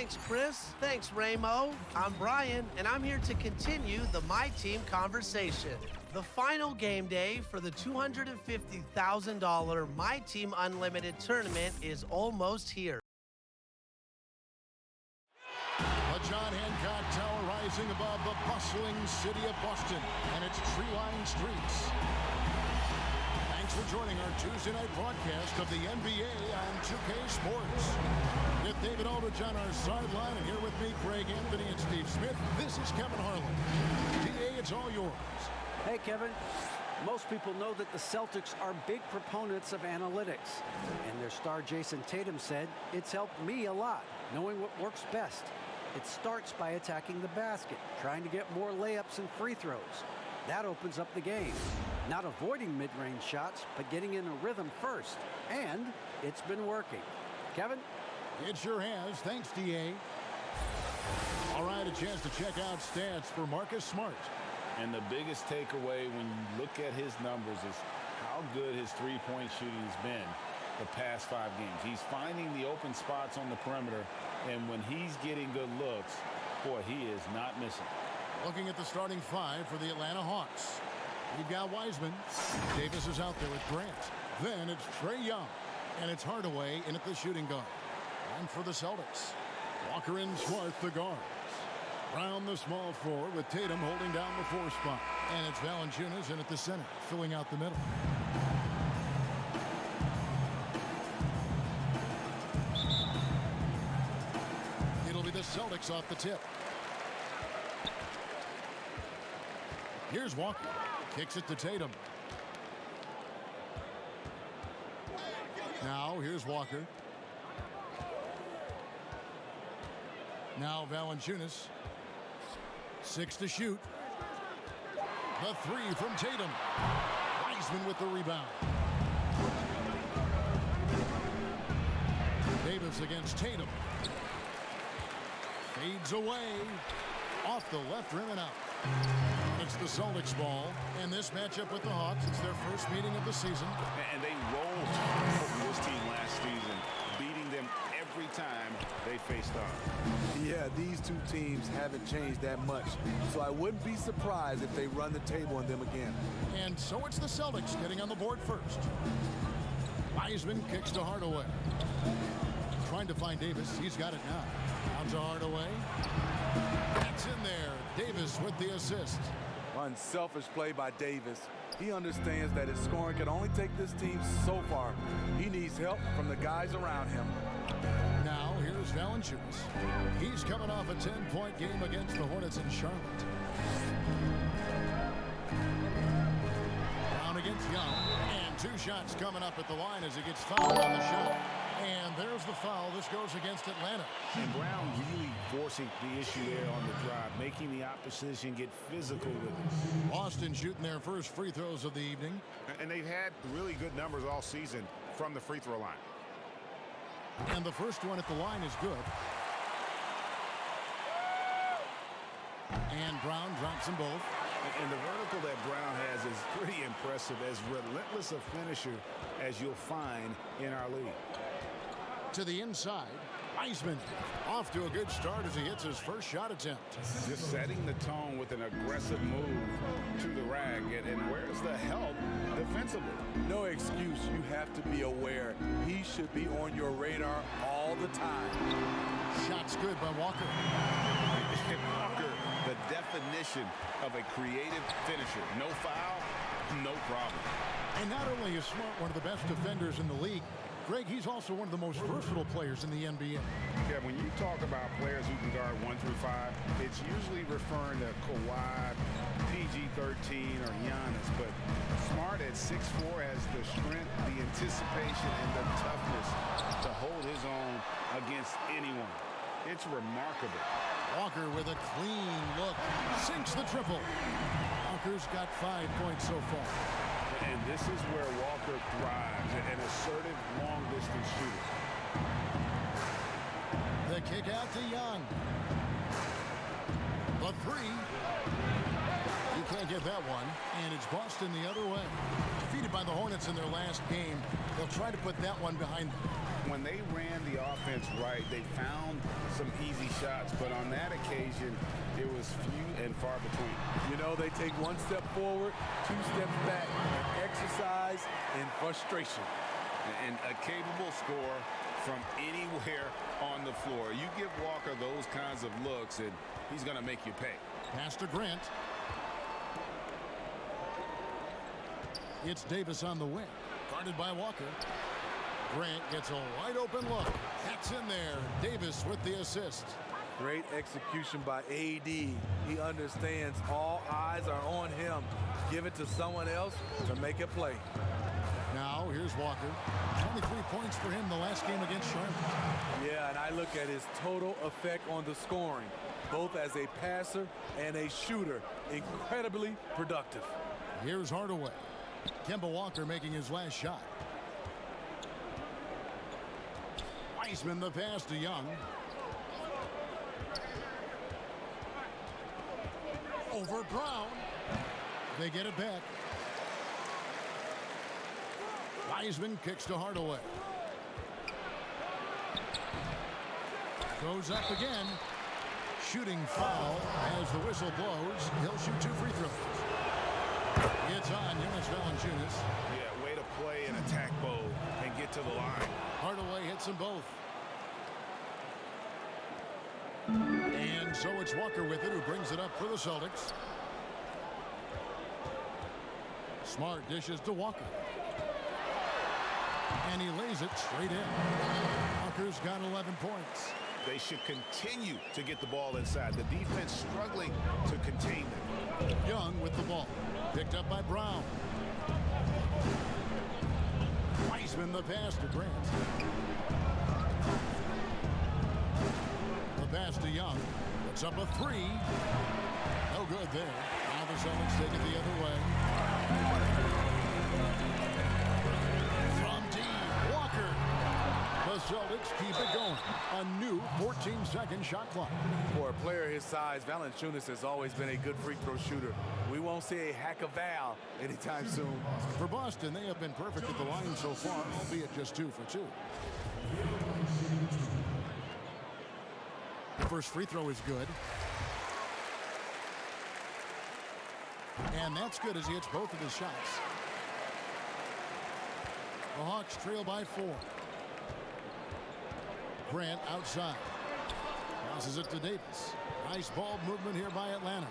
Thanks, Chris. Thanks, Ramo. I'm Brian, and I'm here to continue the My Team conversation. The final game day for the $250,000 My Team Unlimited tournament is almost here. The John Hancock Tower rising above the bustling city of Boston and its tree-lined streets. Thanks for joining our Tuesday night broadcast of the NBA on 2K Sports. With David Aldridge on our sideline, and here with me, Greg Anthony and Steve Smith, this is Kevin Harlan. DA, it's all yours. Hey, Kevin. Most people know that the Celtics are big proponents of analytics. And their star Jason Tatum said, it's helped me a lot, knowing what works best. It starts by attacking the basket, trying to get more layups and free throws. That opens up the game. Not avoiding mid-range shots, but getting in a rhythm first. And it's been working. Kevin? It sure has. Thanks, DA. All right, a chance to check out stats for Marcus Smart. And the biggest takeaway when you look at his numbers is how good his three-point shooting has been the past 5 games. He's finding the open spots on the perimeter, and when he's getting good looks, boy, he is not missing. Looking at the starting 5 for the Atlanta Hawks. You've got Wiseman. Davis is out there with Grant. Then it's Trae Young, and it's Hardaway in at the shooting guard. And for the Celtics, Walker and Smart, the guards. Brown, the small forward, with Tatum holding down the 4 spot. And it's Valanciunas in at the center, filling out the middle. It'll be the Celtics off the tip. Here's Walker. Kicks it to Tatum. Now, here's Walker. Now Valanciunas. 6 to shoot. The 3 from Tatum. Wiseman with the rebound. Davis against Tatum. Fades away. Off the left rim and out. It's the Celtics ball. And this matchup with the Hawks, it's their first meeting of the season. And they rolled this team last season, beating them every time they faced off. Yeah, these two teams haven't changed that much, so I wouldn't be surprised if they run the table on them again. And so it's the Celtics getting on the board first. Wiseman kicks to Hardaway. Trying to find Davis. He's got it now. Down to Hardaway. That's in there. Davis with the assist. Unselfish play by Davis. He understands that his scoring can only take this team so far. He needs help from the guys around him. Now, here's Valanciunas. He's coming off a 10-point game against the Hornets in Charlotte. Brown against Young. And 2 shots coming up at the line as he gets fouled on the shot. And there's the foul. This goes against Atlanta. And Brown really forcing the issue there on the drive, making the opposition get physical with it. Boston shooting their first free throws of the evening. And they've had really good numbers all season from the free throw line. And the first one at the line is good. And Brown drops them both. And the vertical that Brown has is pretty impressive, as relentless a finisher as you'll find in our league. To the inside, Wiseman off to a good start as he hits his first shot attempt. Just setting the tone with an aggressive move to the rack. And where's the help defensively? No excuse. You have to be aware. He should be on your radar all the time. Shot's good by Walker. Walker, the definition of a creative finisher. No foul, no problem. And not only is Smart one of the best defenders in the league, Greg, he's also one of the most versatile players in the NBA. Yeah, when you talk about players who can guard 1 through 5, it's usually referring to Kawhi, PG-13, or Giannis. But Smart at 6'4" has the strength, the anticipation, and the toughness to hold his own against anyone. It's remarkable. Walker with a clean look. Sinks the triple. Walker's got 5 points so far. And this is where Walker thrives, an assertive long-distance shooter. The kick out to Young. The 3. He can't get get that one, and it's Boston the other way. Defeated by the Hornets in their last game, they'll try to put that one behind them. When they ran the offense right, they found some easy shots, but on that occasion, it was few and far between. You know, they take one step forward, 2 steps back, and exercise in frustration. And a capable scorer from anywhere on the floor. You give Walker those kinds of looks, and he's going to make you pay. Pass to Grant. It's Davis on the wing. Guarded by Walker. Grant gets a wide open look. That's in there. Davis with the assist. Great execution by AD. He understands all eyes are on him. Give it to someone else to make a play. Now here's Walker. 23 points for him the last game against Charlotte. Yeah, and I look at his total effect on the scoring, both as a passer and a shooter. Incredibly productive. Here's Hardaway. Kemba Walker making his last shot. Wiseman the pass to Young. Over Brown. They get it back. Wiseman kicks to Hardaway. Goes up again. Shooting foul as the whistle blows. He'll shoot 2 free throws. It's on Jonas Valanciunas. Yeah, way to play an attack mode and get to the line. Hardaway hits them both. And so it's Walker with it, who brings it up for the Celtics. Smart dishes to Walker. And he lays it straight in. Walker's got 11 points. They should continue to get the ball inside. The defense struggling to contain them. Young with the ball. Picked up by Brown. Wiseman the pass to Grant. The pass to Young. Puts up a 3. No good there. Now the Celtics take it the other way. From deep, Walker. The Celtics keep it going. A new 14-second shot clock. For a player his size, Valanciunas has always been a good free throw shooter. We won't see a hack of Val anytime soon. For Boston, they have been perfect at the line so far, albeit just 2 for 2. The first free throw is good. And that's good as he hits both of his shots. The Hawks trail by 4. Grant outside. Passes it to Davis. Nice ball movement here by Atlanta.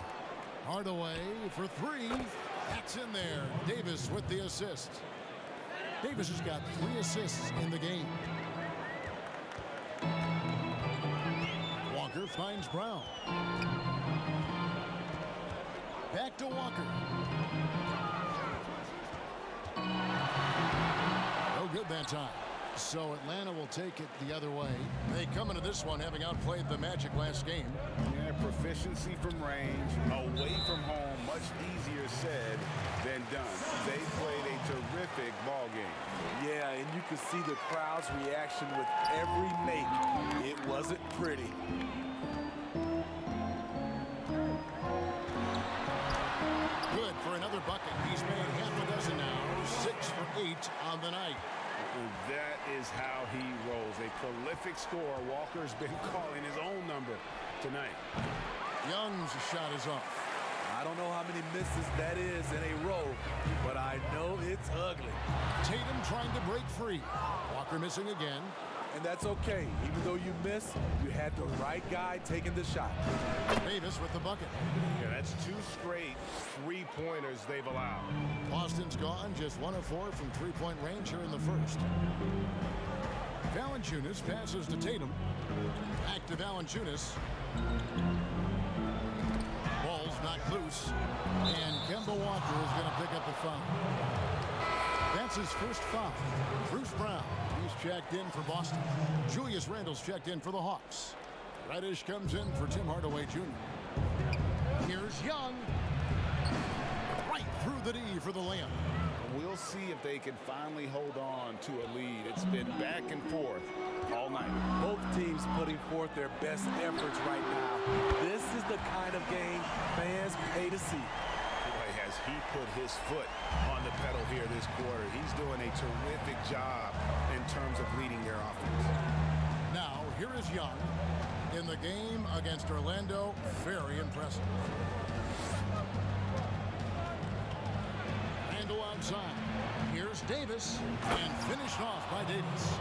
Hardaway for 3. That's in there. Davis with the assist. Davis has got 3 assists in the game. Walker finds Brown. Back to Walker. No good that time. So Atlanta will take it the other way. They come into this one having outplayed the Magic last game. Yeah, proficiency from range, away from home, much easier said than done. They played a terrific ball game. Yeah, and you could see the crowd's reaction with every make. It wasn't pretty. Good for another bucket. He's made half a dozen now. 6 for 8 on the night. And that is how he rolls. A prolific scorer. Walker's been calling his own number tonight. Young's shot is off. I don't know how many misses that is in a row, but I know it's ugly. Tatum trying to break free. Walker missing again. And that's okay. Even though you miss, you had the right guy taking the shot. Davis with the bucket. Yeah, that's 2 straight 3-pointers they've allowed. Boston's gone just 1 of 4 from 3-point range here in the first. Valanciunas passes to Tatum. Back to Valanciunas. Ball's knocked loose. And Kemba Walker is going to pick up the foul. That's his first foul. Bruce Brown, he's checked in for Boston. Julius Randle's checked in for the Hawks. Reddish comes in for Tim Hardaway Jr. Here's Young. Right through the D for the layup. We'll see if they can finally hold on to a lead. It's been back and forth all night. Both teams putting forth their best efforts right now. This is the kind of game fans pay to see. Boy, he put his foot on the pedal here this quarter. He's doing a terrific job in terms of leading their offense. Now, here is Young in the game against Orlando. Very impressive. Randall outside. Here's Davis, and finished off by Davis.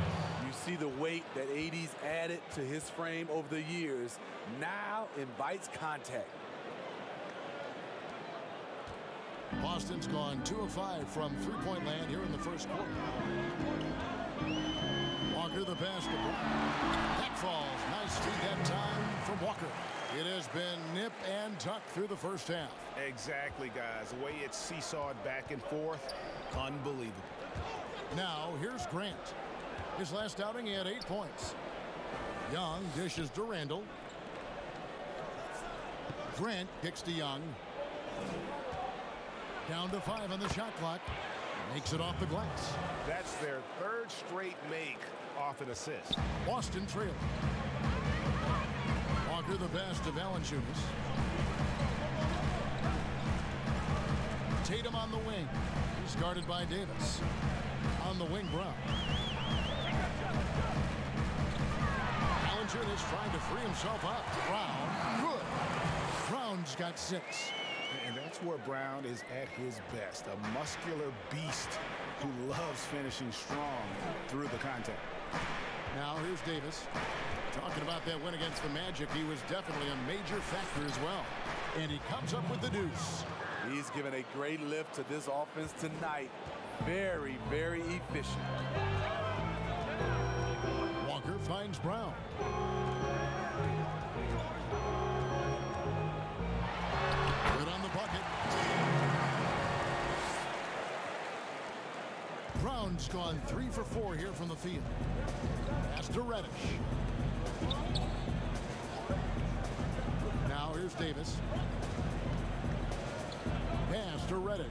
You see the weight that AD's added to his frame over the years. Now invites contact. Boston's gone 2 of 5 from three-point land here in the first quarter. Walker the basketball. That falls. Nice feed that time from Walker. It has been nip and tuck through the first half. Exactly, guys. The way it's seesawed back and forth, unbelievable. Now, here's Grant. His last outing, he had 8 points. Young dishes to Randall. Grant kicks to Young. Down to 5 on the shot clock. Makes it off the glass. That's their third straight make off an assist. Boston trails. Walker the pass to Valanciunas. Tatum on the wing. He's guarded by Davis. On the wing, Brown. Valanciunas trying to free himself up. Brown, good. Brown's got 6. And that's where Brown is at his best. A muscular beast who loves finishing strong through the contact. Now here's Davis. Talking about that win against the Magic, he was definitely a major factor as well. And he comes up with the deuce. He's given a great lift to this offense tonight. Very, very efficient. Walker finds Brown. Good on the bucket. Brown's gone 3 for 4 here from the field. Pass to Reddish. Now here's Davis. Pass to Reddish.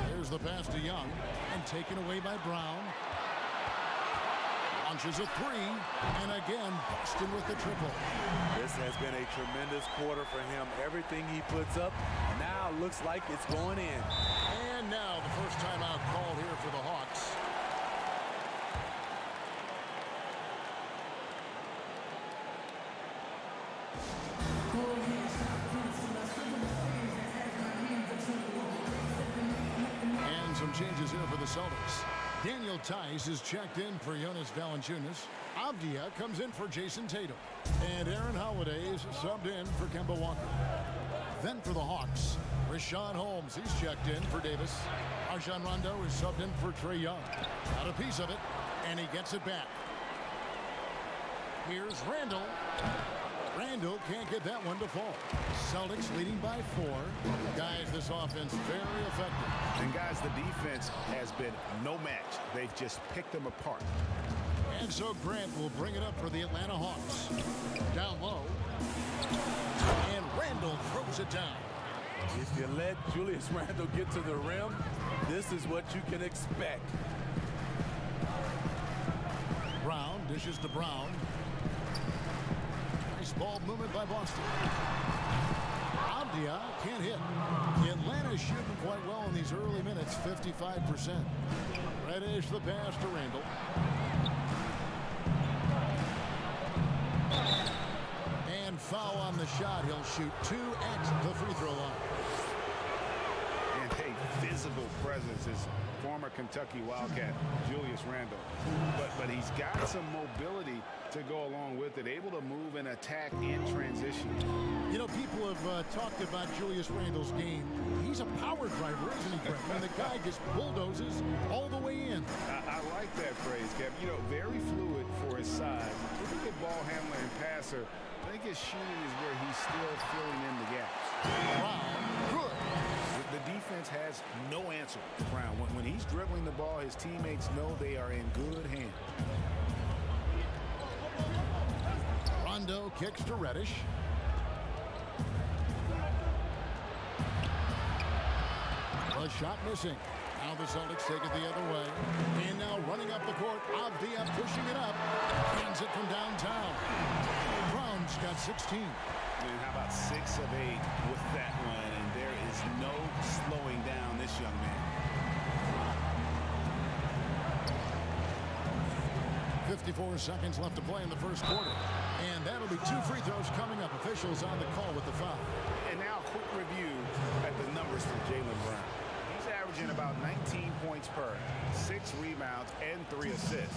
Here's the pass to Young, and taken away by Brown. Launches a 3, and again, Boston with the triple. This has been a tremendous quarter for him. Everything he puts up now looks like it's going in. And now the first timeout called here for the Hawks. And some changes here for the Celtics. Daniel Tice is checked in for Jonas Valanciunas. Avdia comes in for Jason Tatum. And Aaron Holiday is subbed in for Kemba Walker. Then for the Hawks, Richaun Holmes, he's checked in for Davis. Rajon Rondo is subbed in for Trae Young. Got a piece of it, and he gets it back. Here's Randall. Randall can't get that one to fall. Celtics leading by 4. Guys, this offense very effective. And guys, the defense has been no match. They've just picked them apart. And so Grant will bring it up for the Atlanta Hawks. Down low. And Randall throws it down. If you let Julius Randle get to the rim, this is what you can expect. Brown dishes to Brown. Nice ball movement by Boston. Avdia can't hit. Atlanta's shooting quite well in these early minutes, 55%. Reddish the pass to Randall. And foul on the shot. He'll shoot 2 at the free throw line. And a physical presence is former Kentucky Wildcat Julius Randle. But he's got some mobility to go along with it, able to move and attack in transition. You know, people have talked about Julius Randle's game. He's a power driver, isn't he, Brett? And the guy just bulldozes all the way in. I like that phrase, Kevin. You know, very fluid for his size. Pretty good ball handler and passer. I think his shooting is where he's still filling in the gaps. Brown, good. The defense has no answer to Brown. When he's dribbling the ball, his teammates know they are in good hands. Rondo kicks to Reddish. A shot missing. Now the Celtics take it the other way. And now running up the court, Avdia pushing it up. Hands it from downtown. Brown Brown's got 16. And how about 6 of 8 with that one? And there is no slowing down this young man. 54 seconds left to play in the first quarter. And that'll be 2 free throws coming up. Officials on the call with the foul. And now a quick review at the numbers for Jaylen Brown. He's averaging about 19 points per, 6 rebounds, and 3 assists.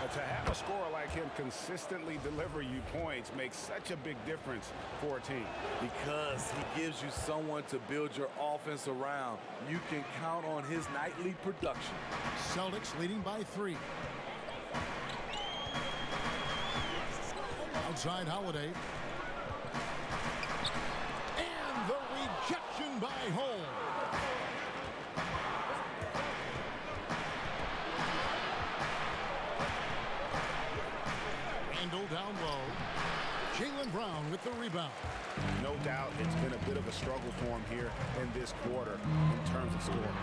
But to have a scorer like him consistently deliver you points makes such a big difference for a team. Because he gives you someone to build your offense around. You can count on his nightly production. Celtics leading by 3. Outside Holiday. And the rejection by Hole. Randall down low. Jaylen Brown with the rebound. No doubt it's been a bit of a struggle for him here in this quarter in terms of scoring.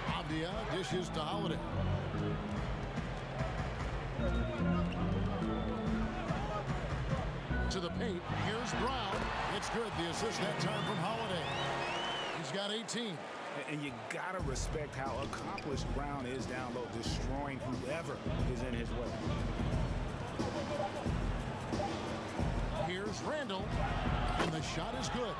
Avdia dishes to Holiday. To the paint. Here's Brown. It's good. The assist that time from Holiday. He's got 18. And you got to respect how accomplished Brown is down low, destroying whoever is in his way. Here's Randall. And the shot is good.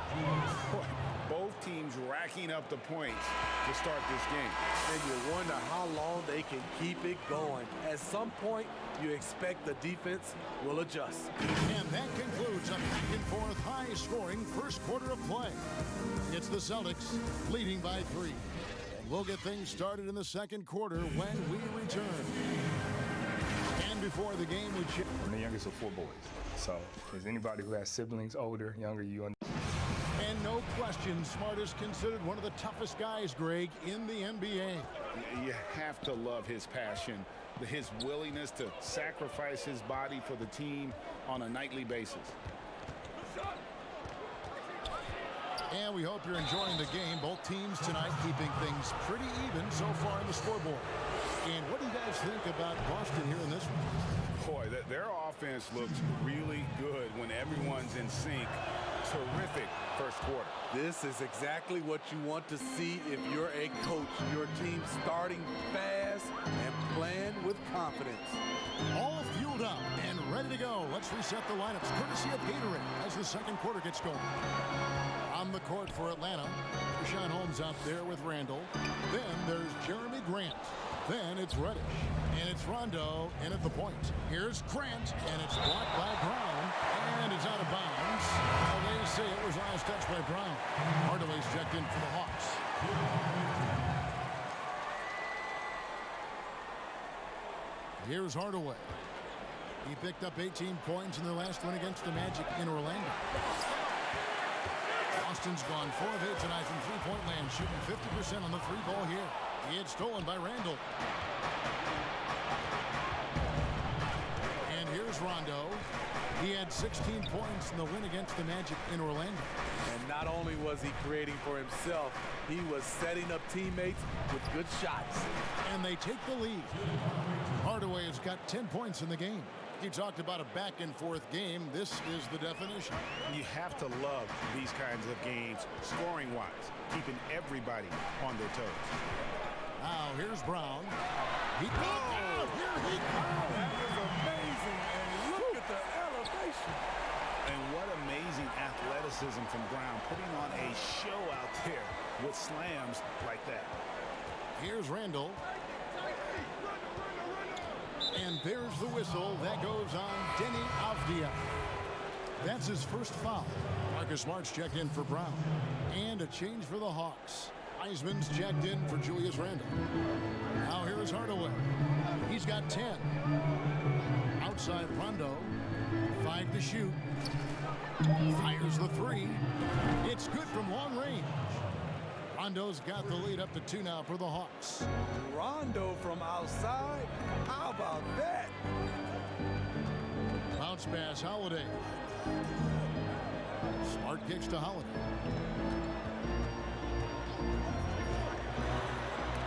Both teams racking up the points to start this game. And you wonder how long they can keep it going. At some point, you expect the defense will adjust. And that concludes a back-and-forth high-scoring first quarter of play. It's the Celtics leading by 3. And we'll get things started in the second quarter when we return. And before the game, we check. I'm the youngest of 4 boys. So if there's anybody who has siblings older, younger, you understand. And no question, Smart is considered one of the toughest guys, Greg, in the NBA. You have to love his passion, his willingness to sacrifice his body for the team on a nightly basis. And we hope you're enjoying the game. Both teams tonight keeping things pretty even so far on the scoreboard. And what do you guys think about Boston here in this one? Boy, their offense looks really good when everyone's in sync. Terrific first quarter. This is exactly what you want to see if you're a coach. Your team starting fast and playing with confidence. All fueled up and ready to go. Let's reset the lineups courtesy of Gatorade as the second quarter gets going. On the court for Atlanta, Richaun Holmes out there with Randall. Then there's Jeremy Grant. Then it's Reddish. And it's Rondo in at the point. Here's Grant, and it's blocked by Brown. And it's out of bounds. Well, they say it was last touched by Brown. Hardaway's checked in for the Hawks. Here's Hardaway. He picked up 18 points in their last win against the Magic in Orlando. Boston's gone 4 of 8 tonight from three-point land, shooting 50% on the 3-ball here. He had stolen by Randall. And here's Rondo. He had 16 points in the win against the Magic in Orlando. And not only was he creating for himself, he was setting up teammates with good shots. And they take the lead. Hardaway has got 10 points in the game. You talked about a back-and-forth game. This is the definition. You have to love these kinds of games, scoring-wise, keeping everybody on their toes. Now, here's Brown. Here he comes! That was amazing, and look at the elevation. And what amazing athleticism from Brown, putting on a show out there with slams like that. Here's Randall. And there's the whistle. That goes on Deni Avdia. That's his first foul. Marcus Smart's checked in for Brown. And a change for the Hawks. Heisman's checked in for Julius Randle. Now here's Hardaway. He's got 10. Outside Rondo. 5 to shoot. Fires the 3. It's good from long range. Rondo's got the lead up to 2 now for the Hawks. Rondo from outside? How about that? Bounce pass, Holiday. Smart kicks to Holiday.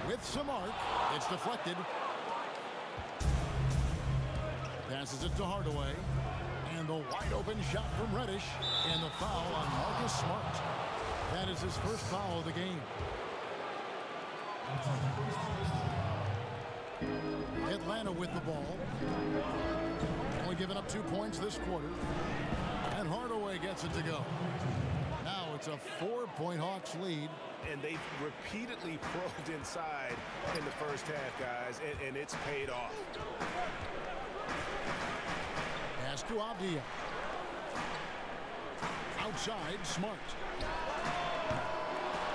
With some arc, it's deflected. Passes it to Hardaway. And the wide open shot from Reddish. And the foul on Marcus Smart. That is his first foul of the game. Atlanta with the ball. Only giving up 2 points this quarter. And Hardaway gets it to go. Now it's a 4-point Hawks lead. And they've repeatedly probed inside in the first half, guys, and it's paid off. Pass to Avdia. Outside, Smart.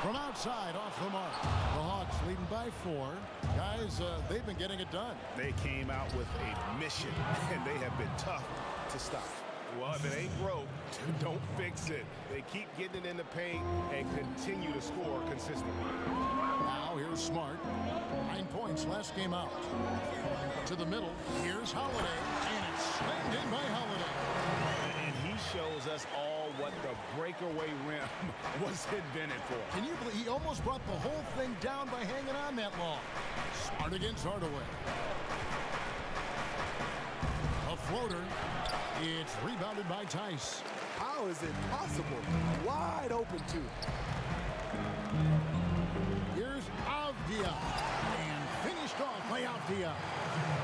From outside, off the mark. The Hawks leading by 4. Guys, they've been getting it done. They came out with a mission, and they have been tough to stop. Well, if it ain't broke, don't fix it. They keep getting it in the paint and continue to score consistently. Now here's Smart. 9 points last game out. To the middle. Here's Holiday. And it's slammed in by Holiday. And he shows us all what the breakaway rim was invented for. Can you believe he almost brought the whole thing down by hanging on that long? Smart against Hardaway. A floater. It's rebounded by Tice. How is it possible? Wide open, too. Here's Avdia. And finished off by Avdia.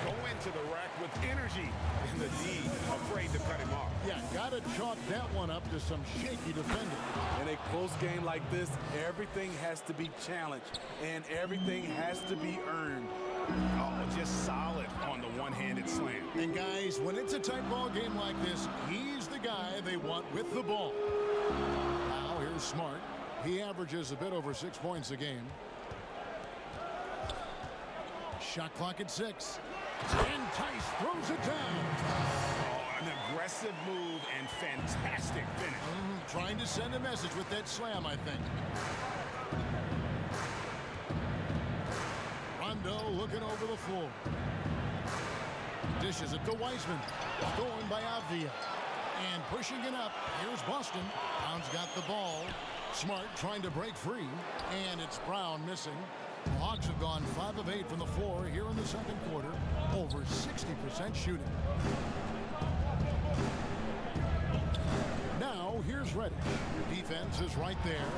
Go into the rack with energy and the D afraid to cut him off. Yeah, got to chalk that one up to some shaky defending. In a close game like this, everything has to be challenged, and everything has to be earned. Oh, just solid on the one-handed slam. And guys, when it's a tight ball game like this, he's the guy they want with the ball. Now here's Smart. He averages a bit over 6 points a game. Shot clock at 6. And Tice throws it down. Oh, an aggressive move and fantastic finish. Trying to send a message with that slam, I think. Rondo looking over the floor. Dishes it to Wiseman. Stolen by Avdia. And pushing it up. Here's Boston. Brown's got the ball. Smart trying to break free. And it's Brown missing. The Hawks have gone 5 of 8 from the floor here in the second quarter. Over 60% shooting. Now here's Reddish. Defense is right there.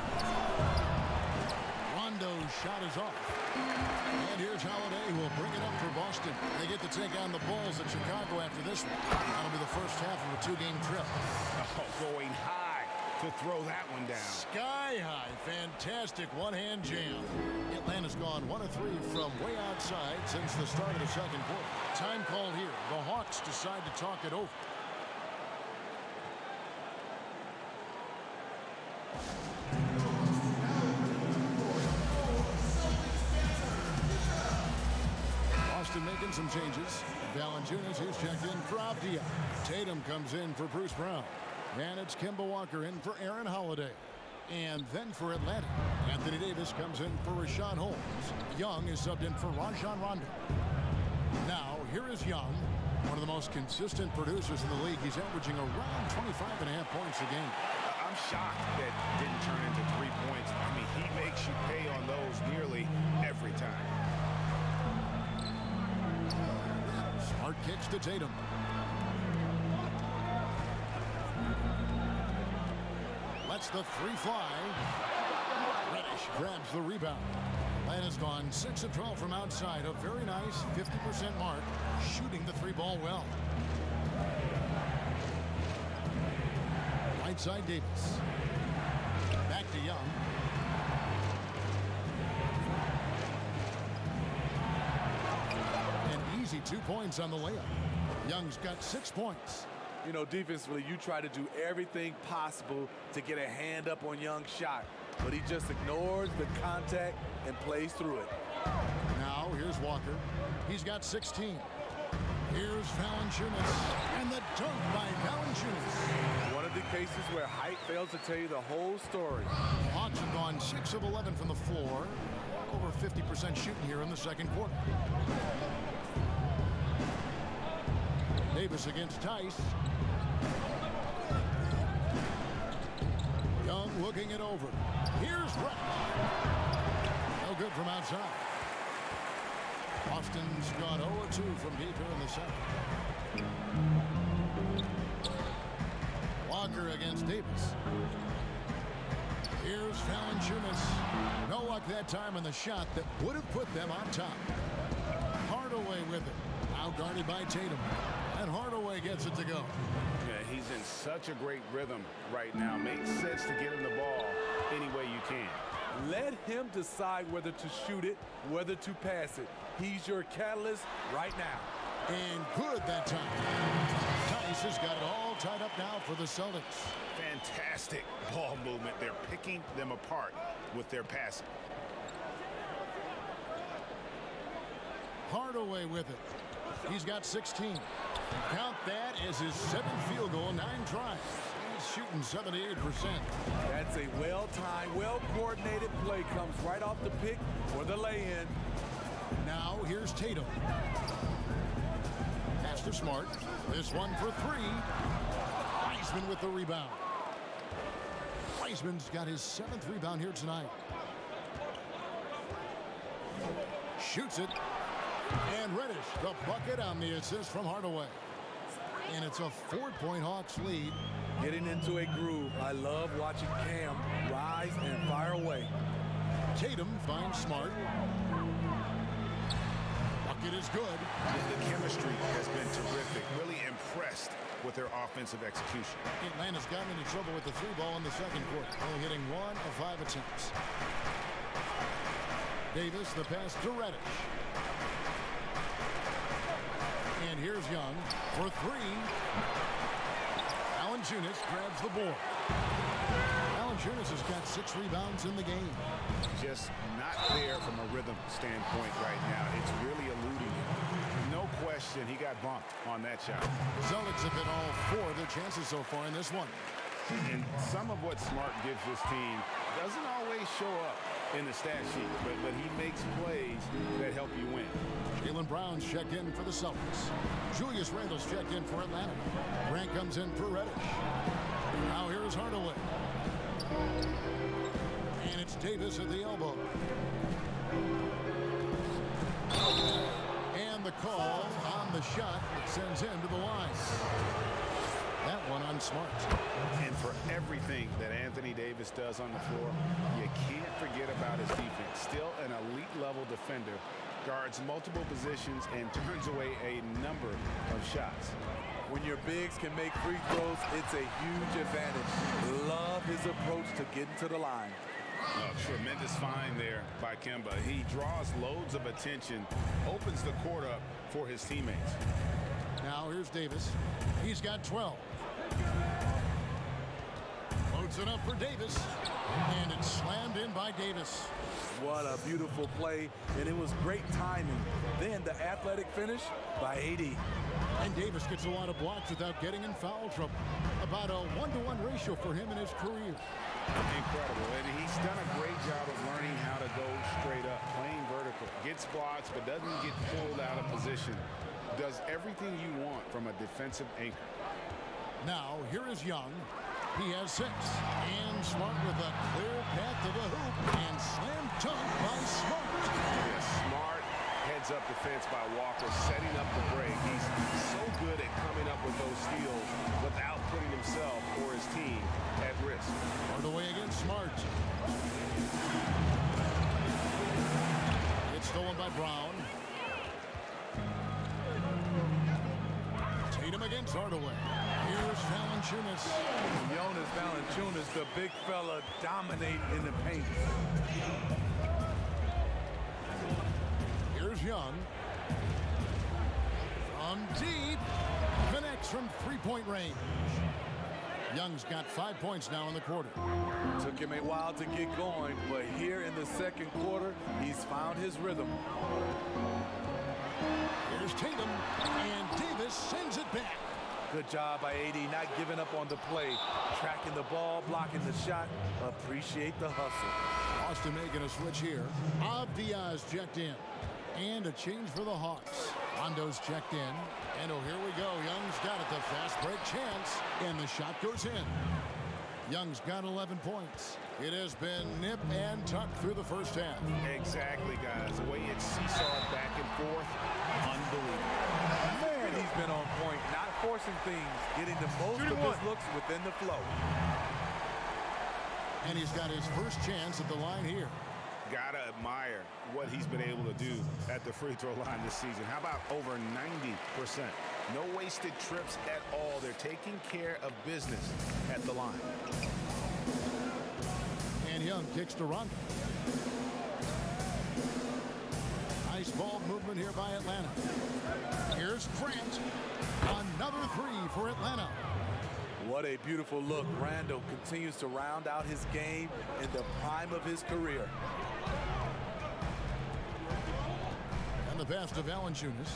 Rondo's shot is off. And here's Holiday, who will bring it up for Boston. They get to take on the Bulls at Chicago after this one. That'll be the first half of a 2-game trip. Oh, going high to throw that one down. Sky high. Fantastic one-hand jam. Atlanta's gone 1 of 3 from way outside since the start of the second quarter. Time called here. The Hawks decide to talk it over. Boston making some changes. Valanciunas is checked in for Avdia. Tatum comes in for Bruce Brown. And it's Kemba Walker in for Aaron Holiday. And then for Atlanta, Anthony Davis comes in for Rashawn Holmes. Young is subbed in for Rajon Rondo. Now, here is Young, one of the most consistent producers in the league. He's averaging around 25.5 points a game. I'm shocked that didn't turn into 3 points. I mean, he makes you pay on those nearly every time. Smart kicks to Tatum. Lets the 3 fly. Reddish grabs the rebound. Atlanta's gone 6 of 12 from outside. A very nice 50% mark. Shooting the 3-ball well. Right side Davis. Back to Young. An easy 2 points on the layup. Young's got 6 points. You know, defensively, you try to do everything possible to get a hand up on Young's shot, but he just ignores the contact and plays through it. Now, here's Walker. He's got 16. Here's Valanciunas, and the dunk by Valanciunas. One of the cases where height fails to tell you the whole story. Hawks have gone 6 of 11 from the floor. Over 50% shooting here in the second quarter. Davis against Tice. Young looking it over. Here's Reddish. No good from outside. Boston's gone 0-2 from deep here in the second. Booker against Davis. Here's Valanciunas. No luck that time on the shot that would have put them on top. Hardaway with it. Now guarded by Tatum. And Hardaway gets it to go. Yeah, he's in such a great rhythm right now. Makes sense to get him the ball any way you can. Let him decide whether to shoot it, whether to pass it. He's your catalyst right now. And good that time. Tice has got it all tied up now for the Celtics. Fantastic ball movement. They're picking them apart with their passing. Hardaway with it. He's got 16. Count that as his 7th field goal, 9 tries. He's shooting 78%. That's a well-timed, well-coordinated play. Comes right off the pick or the lay-in. Now here's Tatum. Pass to Smart. This one for 3. Wiseman with the rebound. Wiseman's got his 7th rebound here tonight. Shoots it. And Reddish, the bucket on the assist from Hardaway. And it's a 4-point Hawks lead. Getting into a groove. I love watching Cam rise and fire away. Tatum finds Smart. Bucket is good. The chemistry has been terrific. Really impressed with their offensive execution. Atlanta's gotten into trouble with the 3-ball in the second quarter, only hitting 1 of 5 attempts. Davis, the pass to Reddish. And here's Young for 3. Valanciunas grabs the board. Valanciunas has got 6 rebounds in the game. Just not there from a rhythm standpoint right now. It's really eluding him. No question he got bumped on that shot. Celtics have hit all 4 of their chances so far in this one. And some of what Smart gives this team doesn't always show up in the stat sheet, but he makes plays that help you win. Jaylen Brown's checked in for the Celtics. Julius Randle's checked in for Atlanta. Grant comes in for Reddish. Now here's Hardaway. And it's Davis at the elbow. And the call on the shot sends him to the line. That one on Smart. And for everything that Anthony Davis does on the floor, you can't forget about his defense. Still an elite level defender, guards multiple positions and turns away a number of shots. When your bigs can make free throws, it's a huge advantage. Love his approach to getting to the line. Tremendous find there by Kemba. He draws loads of attention, opens the court up for his teammates. Now here's Davis. He's got 12. Loads it up for Davis. And it's slammed in by Davis. What a beautiful play, and it was great timing. Then the athletic finish by AD. And Davis gets a lot of blocks without getting in foul trouble. About a 1-to-1 ratio for him in his career. Incredible, and he's done a great job of learning how to go straight up, playing vertical. Gets blocks, but doesn't get pulled out of position. Does everything you want from a defensive anchor. Now, here is Young. He has 6. And Smart with a clear path to the hoop. And slam dunk by Smart. Yeah, Smart heads up defense by Walker, setting up the break. He's so good at coming up with those steals without putting himself or his team at risk. Hardaway against Smart. It's stolen by Brown. Tatum against Hardaway. Here's Valanciunas. Jonas Valanciunas, the big fella, dominate in the paint. Here's Young. From deep. Connects from 3-point range. Young's got 5 points now in the quarter. Took him a while to get going, but here in the second quarter, he's found his rhythm. Here's Tatum, and Davis sends it back. Good job by AD, not giving up on the play. Tracking the ball, blocking the shot. Appreciate the hustle. Austin making a switch here. Diaz checked in. And a change for the Hawks. Rondo's checked in. And oh, here we go. Young's got it, the fast break chance. And the shot goes in. Young's got 11 points. It has been nip and tuck through the first half. Exactly, guys. The way it's seesawed back and forth, unbelievable. Man, he's been on point. Not forcing things, getting the most of his looks within the flow. And he's got his first chance at the line here. Gotta admire what he's been able to do at the free throw line this season. How about over 90%? No wasted trips at all. They're taking care of business at the line. And Young kicks to Rondo. Nice ball movement here by Atlanta. Here's Grant. Another three for Atlanta. What a beautiful look. Rondo continues to round out his game in the prime of his career. And the pass to Valanciunas.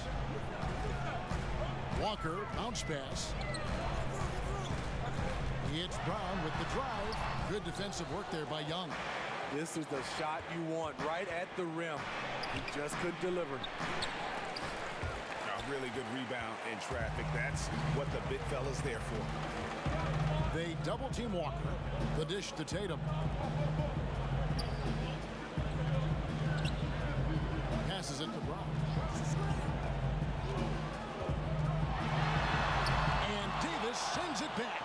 Walker, bounce pass. It's Brown with the drive. Good defensive work there by Young. This is the shot you want right at the rim. He just couldn't deliver. A really good rebound in traffic. That's what the big fella's there for. They double team Walker. The dish to Tatum. Passes it to Brown. And Davis sends it back.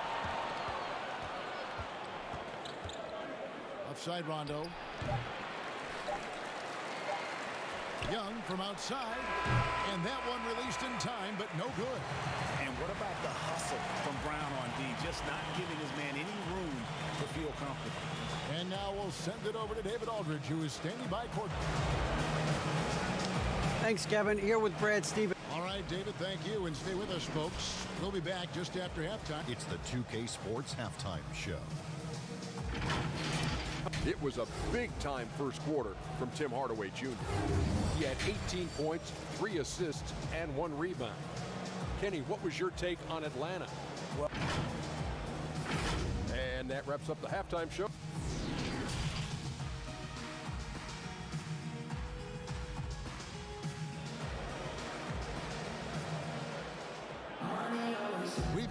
Offside Rondo. Young from outside. And that one released in time, but no good. And what about the hustle from Brown on D? Just not giving his man any room to feel comfortable. And now we'll send it over to David Aldridge, who is standing by court. Thanks, Kevin. Here with Brad Stevens. All right, David, thank you. And stay with us, folks. We'll be back just after halftime. It's the 2K Sports Halftime Show. It was a big-time first quarter from Tim Hardaway Jr. He had 18 points, 3 assists, and 1 rebound. Kenny, what was your take on Atlanta? And that wraps up the halftime show. We've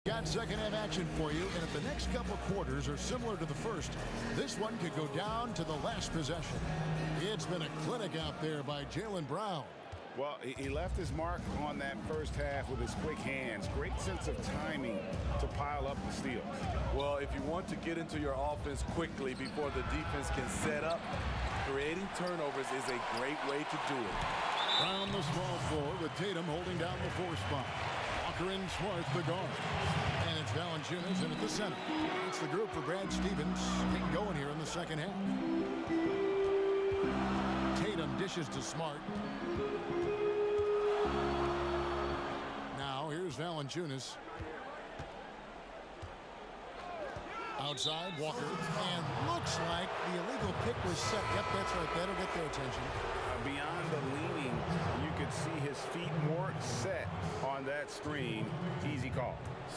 got second half action for you, and if the next couple quarters are similar to the first, this one could go down to the last possession. It's been a clinic out there by Jaylen Brown. Well, he left his mark on that first half with his quick hands. Great sense of timing to pile up the steals. Well, if you want to get into your offense quickly before the defense can set up, creating turnovers is a great way to do it. Brown the small forward with Tatum holding down the 4 spot. Walker and Smart the guard. And it's Valanciunas in at the center. It's the group for Brad Stevens getting going here in the second half. Tatum dishes to Smart. Now here's Valanciunas. Outside, Walker. And looks like the illegal pick was set. Yep, that's right. That'll get their attention. Beyond the leaning, you could see his feet more set on that screen. Easy call.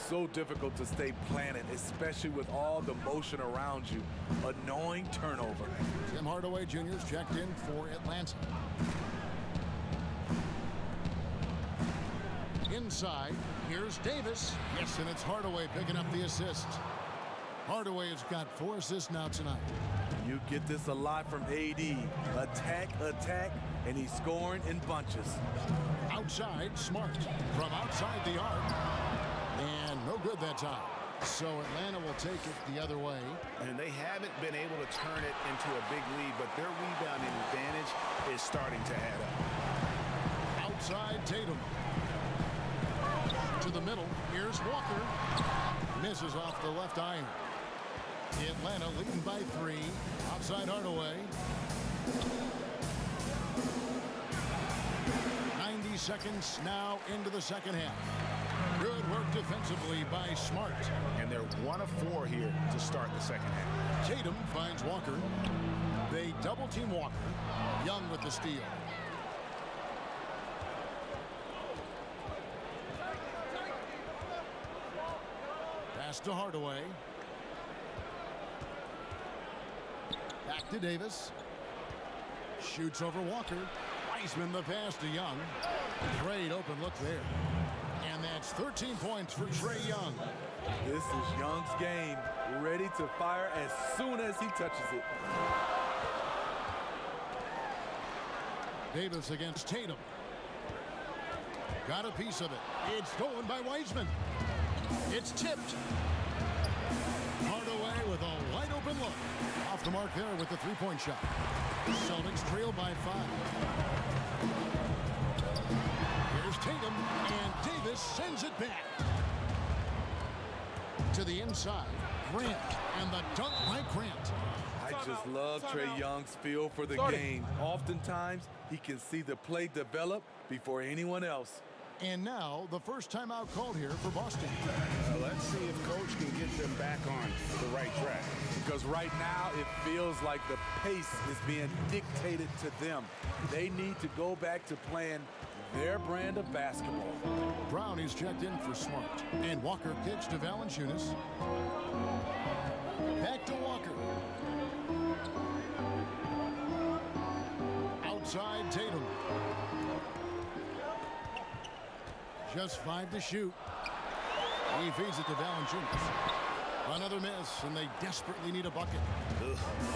So difficult to stay planted, especially with all the motion around you. Annoying turnover. Tim Hardaway Jr.'s checked in for Atlanta. Inside, here's Davis. Yes, and it's Hardaway picking up the assist. Hardaway has got 4 assists now tonight. You get this a lot from AD. Attack, attack, and he's scoring in bunches. Outside, Smart from outside the arc. And no good that time. So Atlanta will take it the other way. And they haven't been able to turn it into a big lead, but their rebounding advantage is starting to add up. Outside, Tatum. To the middle, here's Walker. Misses off the left iron. Atlanta leading by 3. Outside Hardaway. 90 seconds now into the second half. Good work defensively by Smart. And they're 1 of 4 here to start the second half. Tatum finds Walker. They double team Walker. Young with the steal. Pass to Hardaway. Back to Davis. Shoots over Walker. Wiseman the pass to Young. Great open look there. And that's 13 points for Trae Young. This is Young's game, ready to fire as soon as he touches it. Davis against Tatum. Got a piece of it. It's stolen by Wiseman. It's tipped. Hardaway with a wide open look. Off the mark there with the three-point shot. Celtics trail by 5. Here's Tatum, and Davis sends it back. To the inside. Grant, and the dunk by Grant. I just love Trae Young's feel for the game. Oftentimes, he can see the play develop before anyone else. And now, the first timeout called here for Boston. Let's see if Coach can get them back on the right track. Because right now, it feels like the pace is being dictated to them. They need to go back to playing their brand of basketball. Brown is checked in for Smart. And Walker kicks to Valanciunas. Back to Walker. Outside Tatum. Just 5 to shoot. He feeds it to Valanciunas. Another miss, and they desperately need a bucket.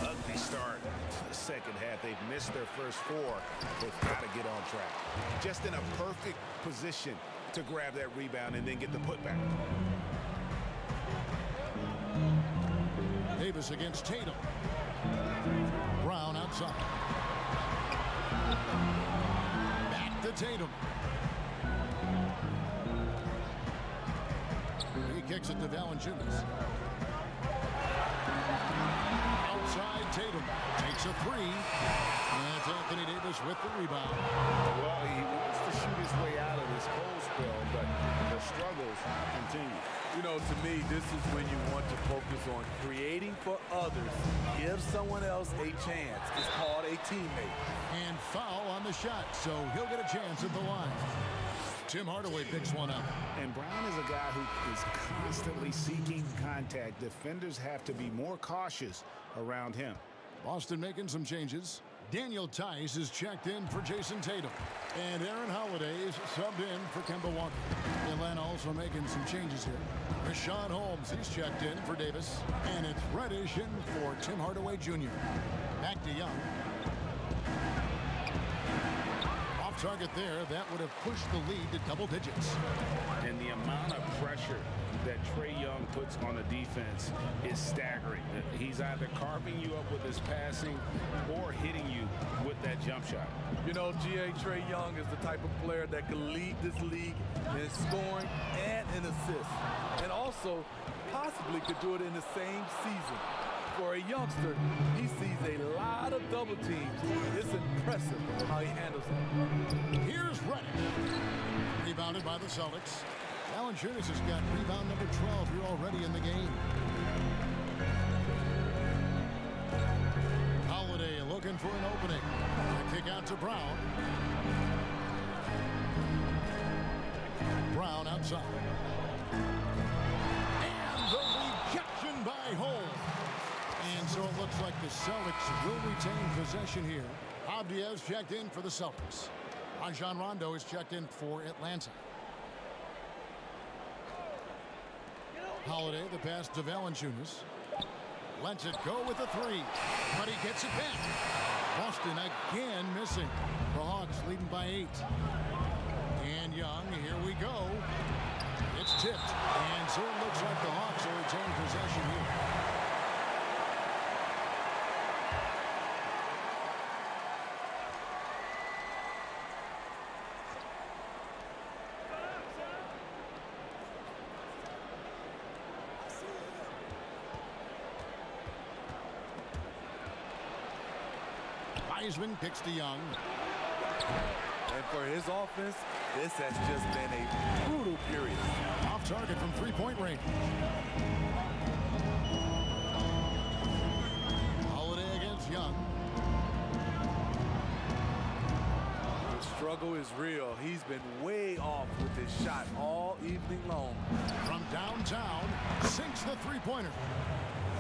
Ugly start. The second half, they've missed their first 4. They've got to get on track. Just in a perfect position to grab that rebound and then get the putback. Davis against Tatum. Brown outside. Back to Tatum. He kicks it to Valanciunas. Outside Tatum. Takes a 3. That's Anthony Davis with the rebound. Well, he wants to shoot his way out of this cold spell, but the struggles continue. You know, to me, this is when you want to focus on creating for others. Give someone else a chance. It's called a teammate. And foul on the shot, so he'll get a chance at the line. Tim Hardaway picks one up. And Brown is a guy who is constantly seeking contact. Defenders have to be more cautious around him. Boston making some changes. Daniel Tice is checked in for Jason Tatum. And Aaron Holiday is subbed in for Kemba Walker. Atlanta also making some changes here. Rashawn Holmes, he's checked in for Davis. And it's Reddish in for Tim Hardaway Jr. Back to Young. Off target there, that would have pushed the lead to double digits. And the amount of pressure that Trae Young puts on the defense is staggering. He's either carving you up with his passing or hitting you with that jump shot. You know, Trae Young is the type of player that can lead this league in scoring and in assists. And also possibly could do it in the same season. For a youngster, he sees a lot of double teams. It's impressive how he handles it. Here's Reddish. Rebounded by the Celtics. Valanciunas has got rebound number 12 here already in the game. Holiday looking for an opening. The kick out to Brown. Brown outside. And the rejection by Holmes. And so it looks like the Celtics will retain possession here. Abdias checked in for the Celtics. Rajon Rondo is checked in for Atlanta. Holiday, the pass to Valanciunas. Lets it go with a 3, but he gets it back. Boston again missing. The Hawks leading by 8. And Young, here we go. It's tipped, and so it looks like the Hawks will retain possession here. Wiseman kicks to Young. And for his offense, this has just been a brutal period. Off target from three-point range. Holiday against Young. The struggle is real. He's been way off with his shot all evening long. From downtown, sinks the three-pointer.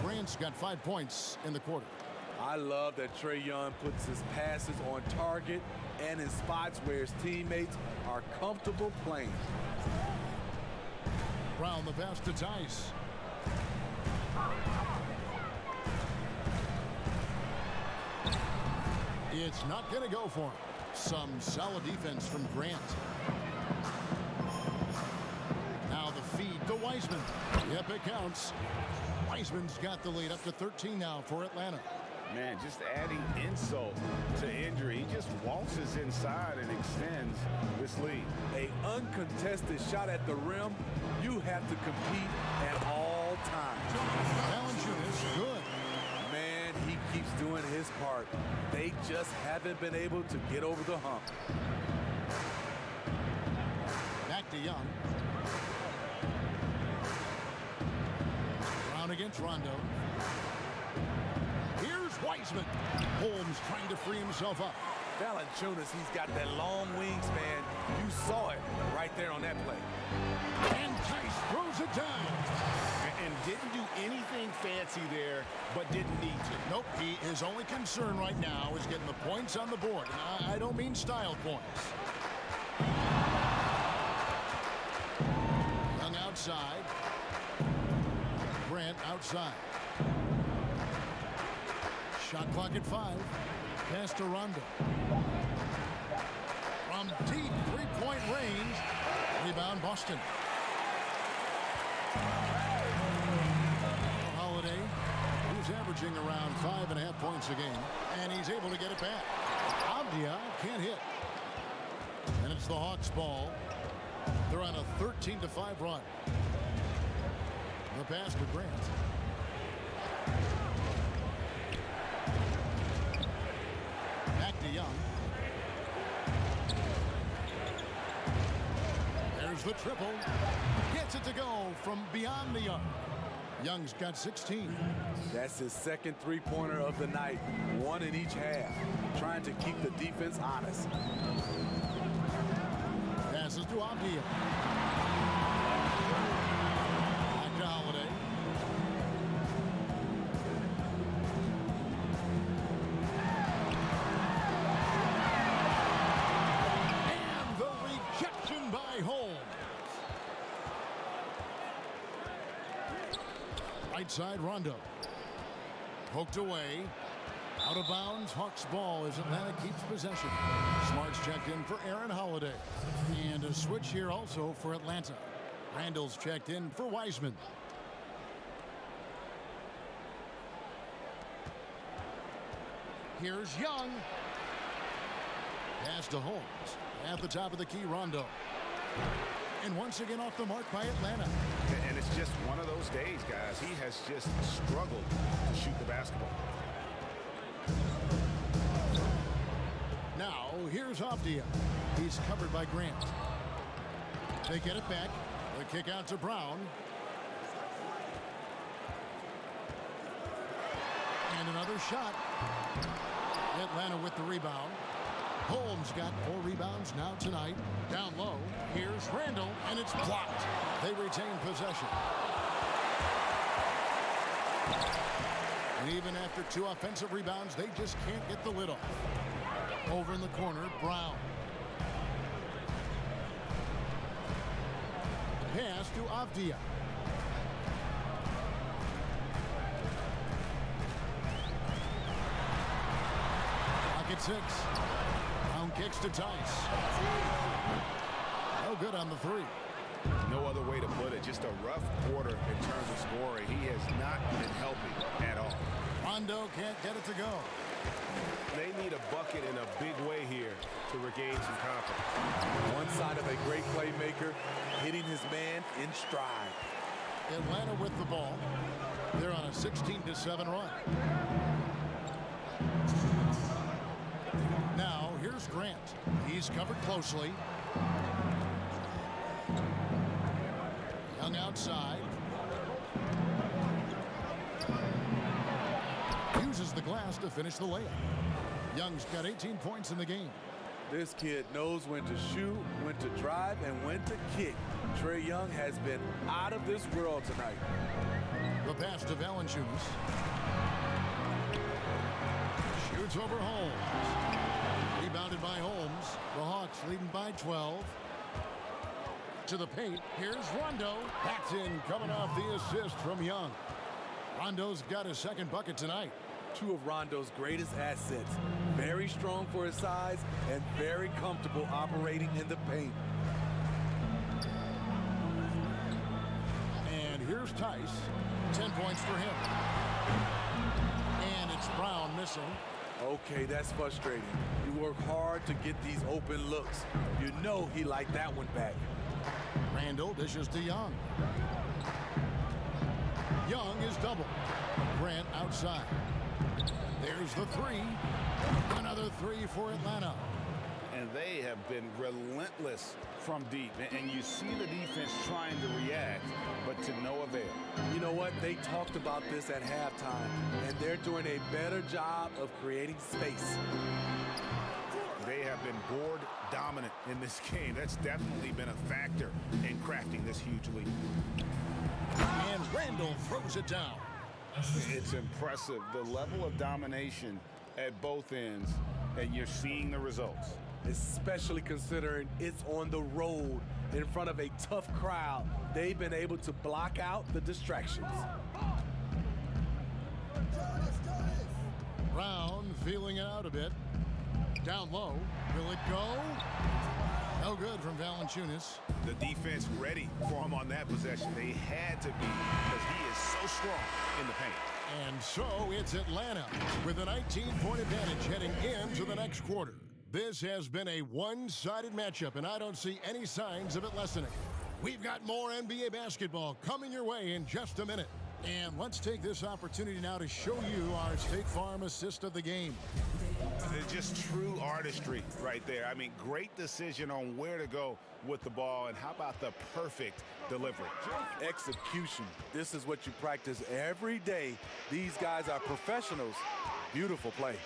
Grant's got 5 points in the quarter. I love that Trae Young puts his passes on target and in spots where his teammates are comfortable playing. Brown the pass to Tice. It's not going to go for him. Some solid defense from Grant. Now the feed to Wiseman. Yep, it counts. Wiseman's got the lead up to 13 now for Atlanta. Man, just adding insult to injury. He just waltzes inside and extends this lead. An uncontested shot at the rim, you have to compete at all times. Valanciunas, good. Man, he keeps doing his part. They just haven't been able to get over the hump. Back to Young. Brown against Rondo. Here's Wiseman. Holmes trying to free himself up. Valanciunas, he's got that long wingspan. You saw it right there on that play. And Tice throws it down. And didn't do anything fancy there, but didn't need to. Nope, his only concern right now is getting the points on the board. And I don't mean style points. Young outside. Grant outside. Shot clock at 5. Pass to Rondo. From deep three-point range. Rebound Boston. Holiday, who's averaging around 5.5 points a game, and he's able to get it back. Avdia can't hit. And it's the Hawks' ball. They're on a 13-5 run. The pass to Grant. Back to Young. There's the triple. Gets it to go from beyond the arc. Young's got 16. That's his second three-pointer of the night. One in each half. Trying to keep the defense honest. Passes to Avdia. Back to Holiday. And the rejection by Holmes. Right side, Rondo. Poked away. Out of bounds, Hawks ball as Atlanta keeps possession. Smart's checked in for Aaron Holiday. And a switch here also for Atlanta. Randall's checked in for Wiseman. Here's Young. Pass to Holmes. At the top of the key, Rondo. And once again off the mark by Atlanta. And it's just one of those days, guys. He has just struggled to shoot the basketball. Now, here's Avdia. He's covered by Grant. They get it back. The kick out to Brown. And another shot. Atlanta with the rebound. Holmes got 4 rebounds now tonight. Down low, here's Randall, and it's blocked. They retain possession. And even after 2 offensive rebounds, they just can't get the lid off. Over in the corner, Brown. Pass to Avdia. Clock at 6. Brown kicks to Tice. No good on the 3. No other way to put it. Just a rough quarter in terms of scoring. He has not been helping at all. Rondo can't get it to go. They need a bucket in a big way here to regain some confidence. One side of a great playmaker, hitting his man in stride. Atlanta with the ball. They're on a 16-7 run. Now, here's Grant. He's covered closely. Young outside. Uses the glass to finish the layup. Young's got 18 points in the game. This kid knows when to shoot, when to drive, and when to kick. Trae Young has been out of this world tonight. The pass to Valanciunas. Edwards over Holmes. Rebounded by Holmes. The Hawks leading by 12. To the paint. Here's Rondo. That's in, coming off the assist from Young. Rondo's got his second bucket tonight. Two of Rondo's greatest assets. Very strong for his size and very comfortable operating in the paint. And here's Tice. 10 points for him. And it's Brown missing. Okay, that's frustrating. You work hard to get these open looks. You know he liked that one back. Randall dishes to Young. Young is double. Grant outside. There's the three. Another three for Atlanta. And they have been relentless from deep. And you see the defense trying to react, but to no avail. You know what? They talked about this at halftime, and they're doing a better job of creating space. They have been board dominant in this game. That's definitely been a factor in crafting this huge lead. And Randall throws it down. It's impressive, the level of domination at both ends, and you're seeing the results. Especially considering it's on the road in front of a tough crowd. They've been able to block out the distractions. Brown feeling it out a bit. Down low. Will it go? No good from Valanciunas. The defense ready for him on that possession. They had to be because he is so strong in the paint. And so it's Atlanta with a 19-point advantage heading into the next quarter. This has been a one-sided matchup, and I don't see any signs of it lessening. We've got more NBA basketball coming your way in just a minute. And let's take this opportunity now to show you our State Farm assist of the game. It's just true artistry right there. I mean, great decision on where to go with the ball, and how about the perfect delivery? Execution. This is what you practice every day. These guys are professionals. Beautiful play.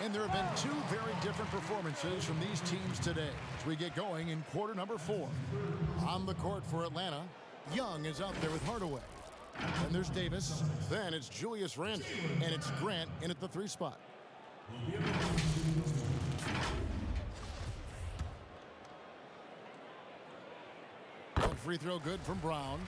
And there have been two very different performances from these teams today as we get going in quarter number 4. On the court for Atlanta, Young is out there with Hardaway. Then there's Davis. Then it's Julius Randle. And it's Grant in at the 3 spot. One free throw good from Brown.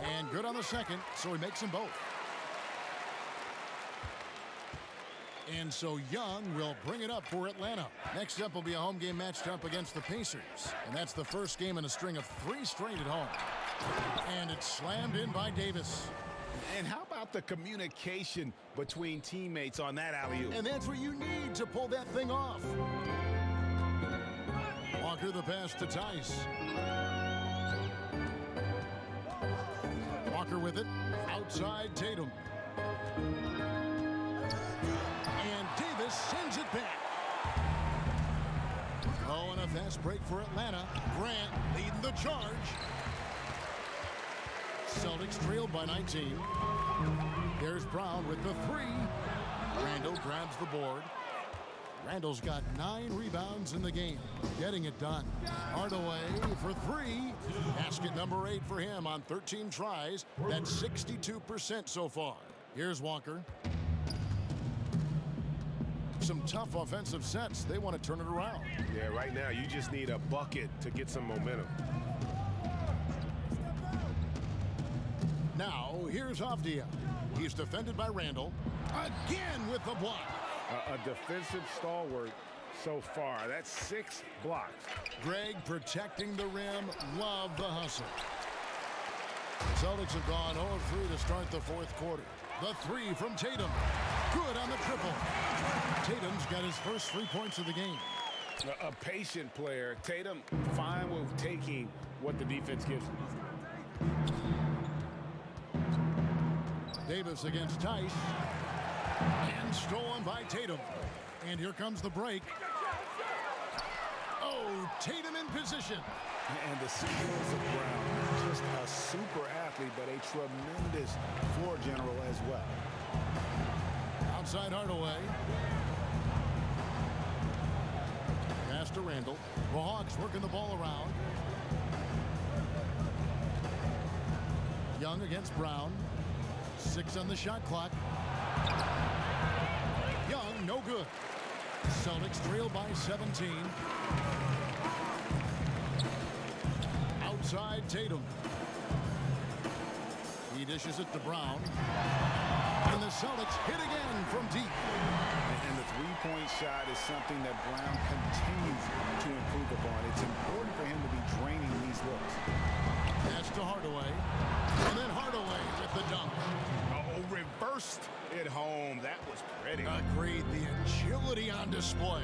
And good on the second, so he makes them both. And so Young will bring it up for Atlanta. Next up will be a home game matched up against the Pacers. And that's the first game in a string of 3 straight at home. And it's slammed in by Davis. And how about the communication between teammates on that alley-oop? And that's what you need to pull that thing off. Walker the pass to Tice. Walker with it. Outside Tatum. And Davis sends it back. Oh, and a fast break for Atlanta. Grant leading the charge. Celtics trailed by 19. There's Brown with the 3. Randall grabs the board. Randall's got 9 rebounds in the game. Getting it done. Hardaway for 3. Basket number 8 for him on 13 tries. That's 62% so far. Here's Walker. Some tough offensive sets. They want to turn it around. Yeah, right now you just need a bucket to get some momentum. Now, here's Avdia. He's defended by Randall. Again with the block. A defensive stalwart so far. That's 6 blocks. Greg protecting the rim. Love the hustle. The Celtics have gone 0-3 to start the 4th quarter. The 3 from Tatum. Good on the triple. Tatum's got his first 3 points of the game. A patient player. Tatum fine with taking what the defense gives him. Davis against Tice. And stolen by Tatum. And here comes the break. Oh, Tatum in position. And the skills of Brown. Just a super athlete, but a tremendous floor general as well. Outside Hardaway. Pass to to Randall. The Hawks working the ball around. Young against Brown. 6 on the shot clock. Young, no good. Celtics trail by 17. Outside Tatum. He dishes it to Brown. And the Celtics hit again from deep. And the three-point shot is something that Brown continues to improve upon. It's important for him to be draining these looks. Pass to Hardaway. And then Hardaway with the dunk. Oh, reversed it home. That was pretty. Agreed. The agility on display.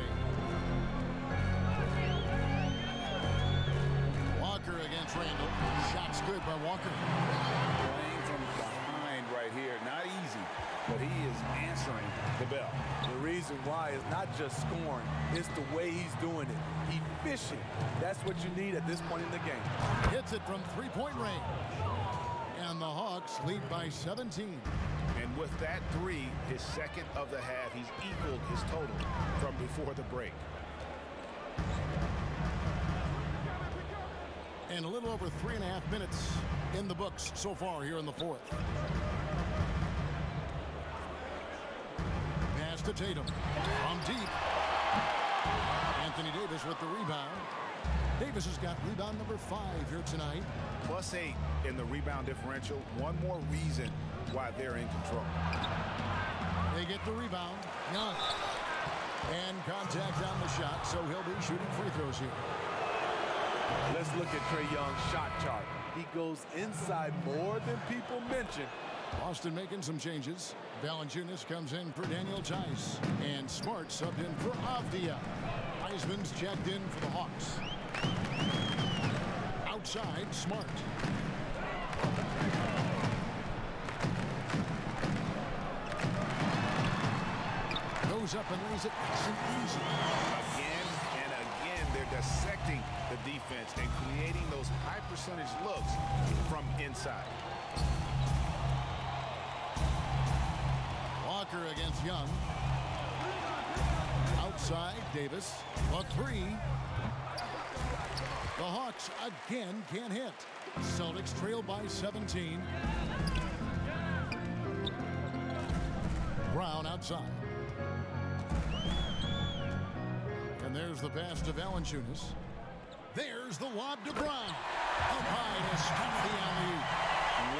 Walker against Randall. Shots good by Walker. Playing from behind right here. Not easy, but he is answering the bell. The reason why is not just scoring, it's the way he's doing it. Efficient. That's what you need at this point in the game. Hits it from three-point range. And the Hawks lead by 17. And with that three, his second of the half, he's equaled his total from before the break. And a little over 3.5 minutes in the books so far here in the fourth. Pass to Tatum. From deep. Anthony Davis with the rebound. Davis has got rebound number 5 here tonight. +8 in the rebound differential. One more reason why they're in control. They get the rebound. Young. And contact on the shot, so he'll be shooting free throws here. Let's look at Trae Young's shot chart. He goes inside more than people mention. Boston making some changes. Valanciunas comes in for Daniel Tice. And Smart subbed in for Avdia. Wiseman's checked in for the Hawks. Outside, Smart. Goes up and lays it nice and easy. Again and again, they're dissecting the defense and creating those high percentage looks from inside. Walker against Young. Outside, Davis. A 3. The Hawks again can't hit. Celtics trail by 17. Brown outside. And there's the pass to Valanciunas. There's the lob to Brown. Up high to stop the alley-oop.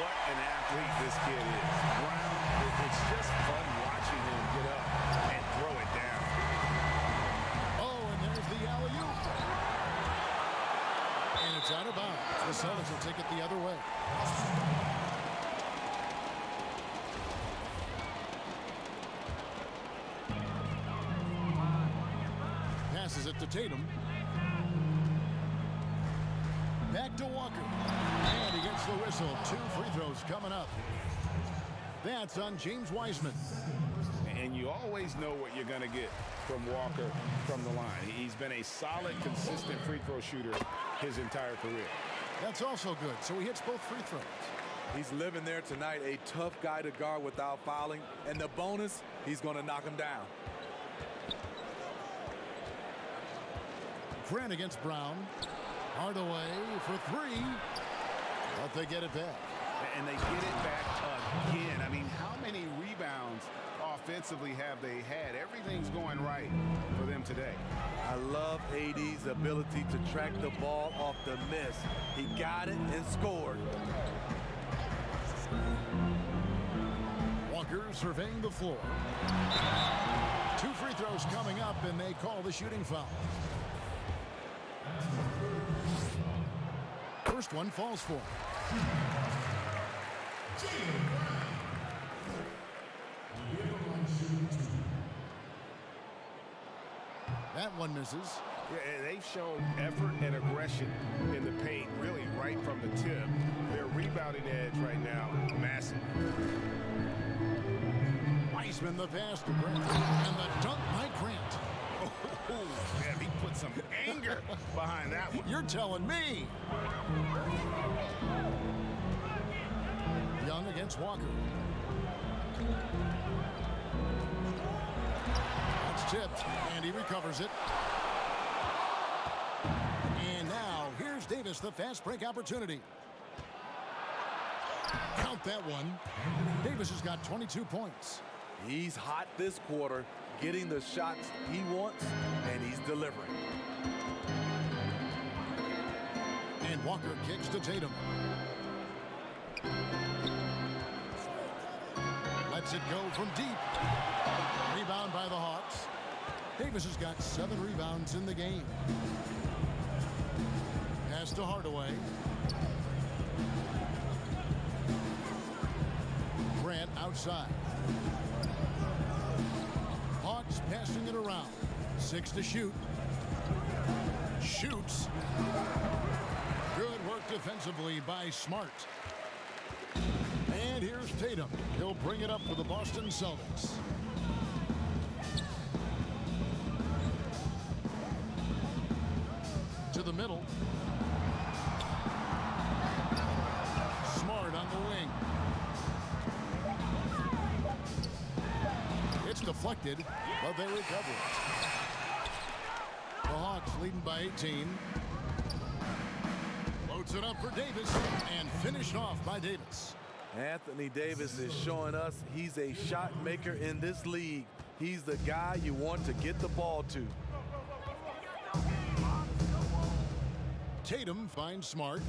What an athlete this kid is. Brown, it's just fun watching him get up and throw it down. Oh, and there's the alley-oop. And it's out of bounds. The Celtics will take it the other way. Passes it to Tatum. Back to Walker. And he gets the whistle. 2 free throws coming up. That's on James Wiseman. And you always know what you're going to get from Walker from the line. He's been a solid, consistent free throw shooter his entire career. That's also good. So he hits both free throws. He's living there tonight, a tough guy to guard without fouling. And the bonus, he's going to knock him down. Grant against Brown. Hardaway for 3. But they get it back. And they get it back again. I mean, how many rebounds offensively have they had? Everything's going right for them today. I love AD's ability to track the ball off the miss. He got it and scored. Walker surveying the floor. 2 free throws coming up, and they call the shooting foul. First one falls for. That one misses. Yeah, they've shown effort and aggression in the paint, really right from the tip. Their rebounding edge right now, massive. Wiseman the pass to Grant. And the dunk by Grant. Oh, man, he put some anger behind that one. You're telling me. Young against Walker. That's tipped, and he recovers it. Davis, the fast break opportunity. Count that one. Davis has got 22 points. He's hot this quarter, getting the shots he wants, and he's delivering. And Walker kicks to Tatum. Lets it go from deep. Rebound by the Hawks. Davis has got 7 rebounds in the game. Pass to Hardaway. Grant outside. Hawks passing it around. 6 to shoot. Shoots. Good work defensively by Smart. And here's Tatum. He'll bring it up for the Boston Celtics. To the middle. Smart on the wing. It's deflected, but they recover it. The Hawks leading by 18. Loads it up for Davis and finished off by Davis. Anthony Davis is showing us he's a shot maker in this league. He's the guy you want to get the ball to. Tatum finds Smart.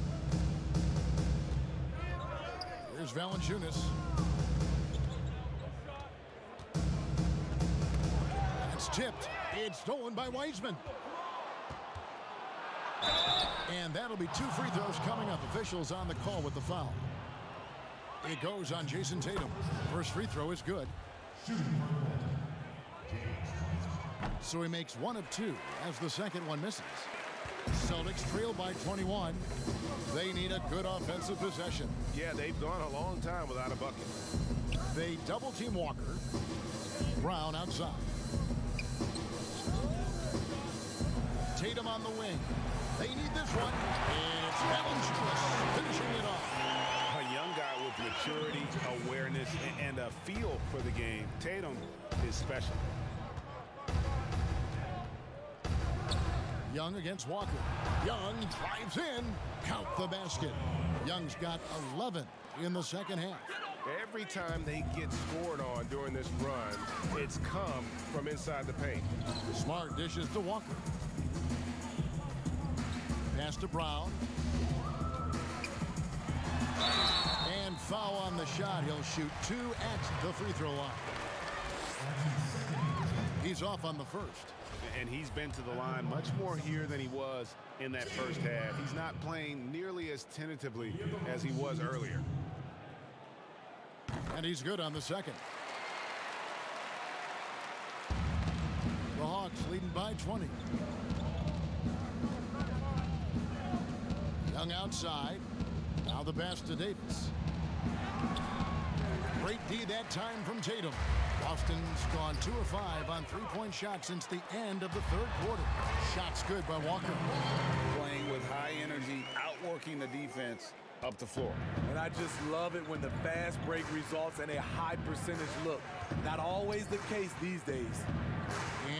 Here's Valanciunas. It's tipped. It's stolen by Wiseman. And that'll be 2 free throws coming up. Officials on the call with the foul. It goes on Jason Tatum. First free throw is good. So he makes 1 of 2 as the second one misses. Celtics trail by 21. They need a good offensive possession. Yeah, they've gone a long time without a bucket. They double team Walker. Brown outside. Tatum on the wing. They need this one. And it's Valanciunas finishing it off. A young guy with maturity, awareness, and a feel for the game. Tatum is special. Young against Walker. Young drives in. Count the basket. Young's got 11 in the second half. Every time they get scored on during this run, it's come from inside the paint. Smart dishes to Walker. Pass to Brown. And foul on the shot. He'll shoot 2 at the free throw line. He's off on the first. And he's been to the line much more here than he was in that first half. He's not playing nearly as tentatively as he was earlier. And he's good on the second. The Hawks leading by 20. Young outside. Now the pass to Davis. Great D that time from Tatum. Boston's gone 2 of 5 on 3-point shots since the end of the third quarter. Shots good by Walker. Playing with high energy, outworking the defense up the floor. And I just love it when the fast break results in a high percentage look. Not always the case these days.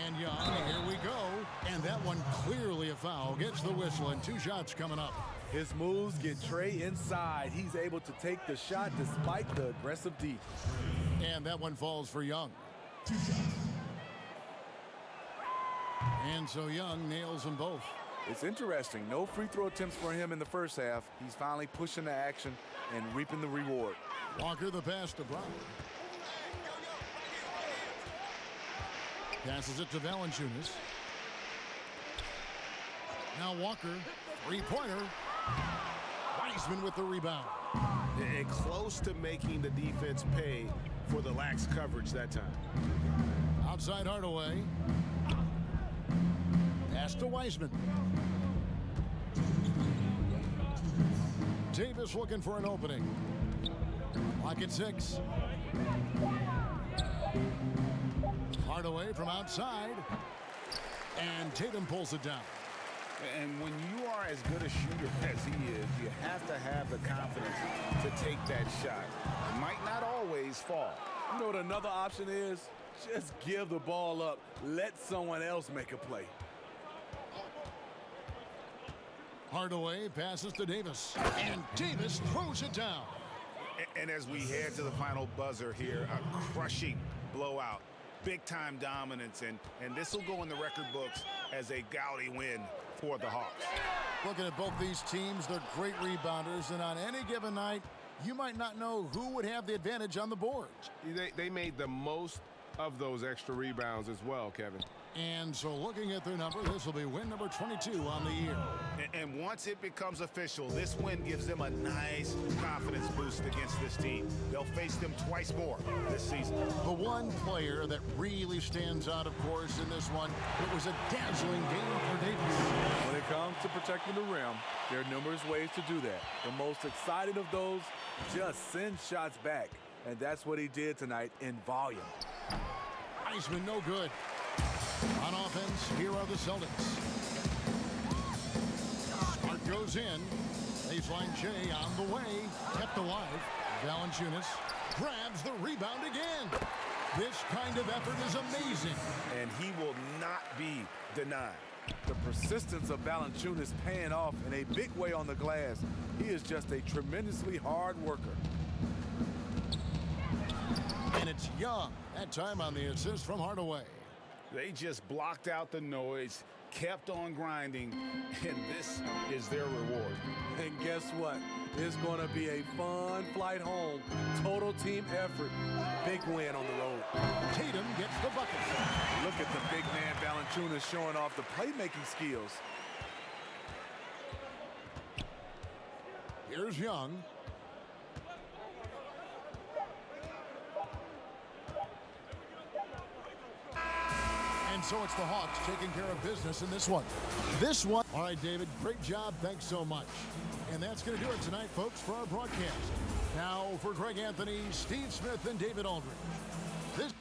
And Young, here we go. And that one clearly a foul. Gets the whistle and 2 shots coming up. His moves get Trey inside. He's able to take the shot despite the aggressive D. And that one falls for Young. And so Young nails them both. It's interesting. No free throw attempts for him in the first half. He's finally pushing the action and reaping the reward. Walker the pass to Brown. Passes it to Valanciunas. Now Walker, 3-pointer. Wiseman with the rebound. And close to making the defense pay for the lax coverage that time. Outside Hardaway. Pass to Wiseman. Davis looking for an opening. Clock at 6. Hardaway from outside. And Tatum pulls it down. And when you are as good a shooter as he is, you have to have the confidence to take that shot. It might not always fall. You know what another option is? Just give the ball up. Let someone else make a play. Hardaway passes to Davis, and Davis throws it down. And as we head to the final buzzer here, a crushing blowout, big-time dominance, and this will go in the record books as a gaudy win for the Hawks. Looking at both these teams, they're great rebounders, and on any given night, you might not know who would have the advantage on the boards. They made the most of those extra rebounds as well, Kevin. And so looking at their number, this will be win number 22 on the year. And once it becomes official, this win gives them a nice confidence boost against this team. They'll face them twice more this season. The one player that really stands out, of course, in this one, it was a dazzling game for Davis. When it comes to protecting the rim, there are numerous ways to do that. The most exciting of those, just send shots back. And that's what he did tonight in volume. Iceman no good. On offense, here are the Celtics. Smart goes in. Baseline Jay on the way. Kept alive. Valanciunas grabs the rebound again. This kind of effort is amazing. And he will not be denied. The persistence of Valanciunas paying off in a big way on the glass. He is just a tremendously hard worker. And it's Young. That time on the assist from Hardaway. They just blocked out the noise, kept on grinding, and this is their reward. And guess what? It's going to be a fun flight home. Total team effort. Big win on the road. Tatum gets the bucket. Look at the big man Valanciunas showing off the playmaking skills. Here's Young. And so it's the Hawks taking care of business in this one. All right, David, great job. Thanks so much. And that's going to do it tonight, folks, for our broadcast. Now, for Greg Anthony, Steve Smith, and David Aldridge. This